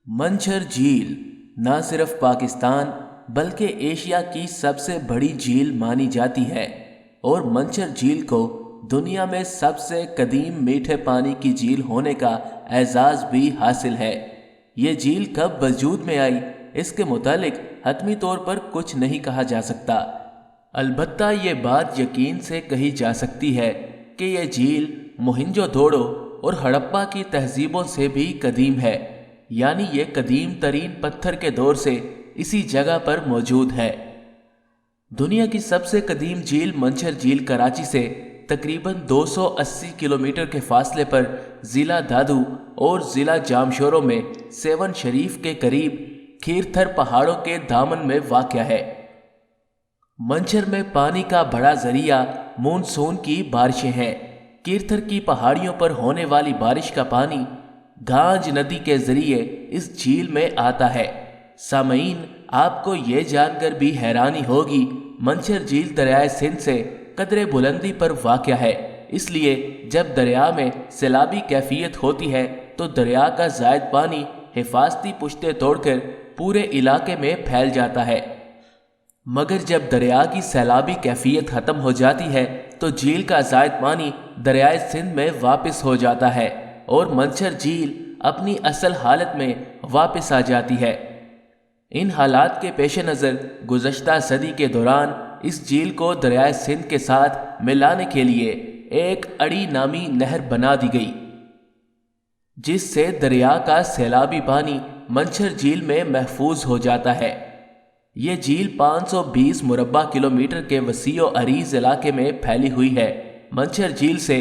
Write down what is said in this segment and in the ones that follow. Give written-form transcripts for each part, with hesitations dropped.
मंझर झील न सिर्फ पाकिस्तान बल्कि एशिया की सबसे बड़ी झील मानी जाती है और मंझर झील को दुनिया में सबसे कदीम मीठे पानी की झील होने का एजाज़ भी हासिल है। ये झील कब वजूद में आई, इसके मुतालिक हतमी तौर पर कुछ नहीं कहा जा सकता। अलबत्ता ये बात यकीन से कही जा सकती है कि यह झील मोहिंजोदड़ो और हड़प्पा की तहजीबों से भी कदीम है, यानी ये कदीम तरीन पत्थर के दौर से इसी जगह पर मौजूद है। दुनिया की सबसे कदीम झील मंझर झील कराची से तकरीबन 280 किलोमीटर के फासले पर ज़िला दादू और ज़िला जामशोरो में सेवन शरीफ के करीब खीरथर पहाड़ों के दामन में वाक़या है। मंझर में पानी का बड़ा जरिया मानसून की बारिशें हैं। खीरथर की पहाड़ियों पर होने वाली बारिश का पानी गांज नदी के जरिए इस झील में आता है। सामईन, आपको ये जानकर भी हैरानी होगी, मंझर झील दरियाए सिंध से कदरे बुलंदी पर वाक़या है, इसलिए जब दरिया में सैलाबी कैफियत होती है तो दरिया का ज़ायद पानी हिफाजती पुश्ते तोड़कर पूरे इलाके में फैल जाता है। मगर जब दरिया की सैलाबी कैफियत ख़त्म हो जाती है तो झील का ज़ायद पानी दरियाए सिंध में वापस हो जाता है और मंझर झील अपनी असल हालत में वापस आ जाती है। इन हालात के पेश नज़र गुज़श्ता सदी के दौरान इस झील को दरियाए सिंध के साथ मिलाने के लिए एक अड़ी नामी नहर बना दी गई, जिससे दरिया का सैलाबी पानी मंझर झील में महफूज हो जाता है। ये झील 520 मुरब्बा किलोमीटर के वसीओ अरीज इलाके में फैली हुई है। मंझर झील से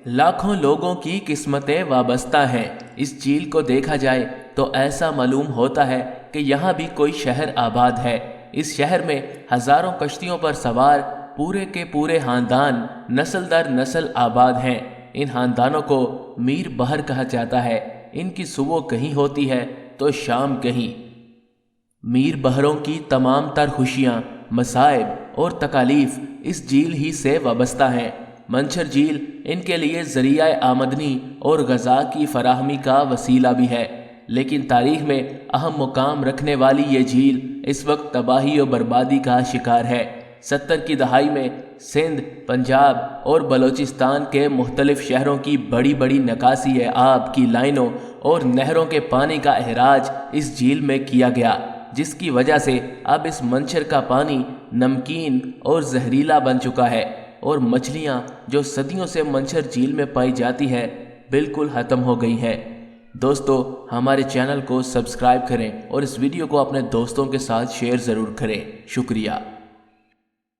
लाखों लोगों की किस्मतें वाबस्ता हैं। इस झील को देखा जाए तो ऐसा मालूम होता है कि यहाँ भी कोई शहर आबाद है। इस शहर में हजारों कश्तियों पर सवार पूरे के पूरे खानदान नस्ल दर नस्ल आबाद हैं। इन खानदानों को मीर बहर कहा जाता है। इनकी सुबह कहीं होती है तो शाम कहीं। मीर बहरों की तमाम तर खुशियाँ, मसाइब और तकालीफ इस झील ही से वाबस्ता हैं। मंझर झील इनके लिए ज़रिया आमदनी और ग़ज़ा की फराहमी का वसीला भी है, लेकिन तारीख़ में अहम मुकाम रखने वाली ये झील इस वक्त तबाही और बर्बादी का शिकार है। 70 की दहाई में सिंध, पंजाब और बलोचिस्तान के मुख्तलिफ शहरों की बड़ी बड़ी नकासी आब की लाइनों और नहरों के पानी का अहराज इस झील में किया गया, जिसकी वजह से अब इस मंझर का पानी नमकीन और जहरीला बन चुका है और मछलियाँ जो सदियों से मंझर झील में पाई जाती है बिल्कुल ख़त्म हो गई हैं। दोस्तों, हमारे चैनल को सब्सक्राइब करें और इस वीडियो को अपने दोस्तों के साथ शेयर ज़रूर करें। शुक्रिया।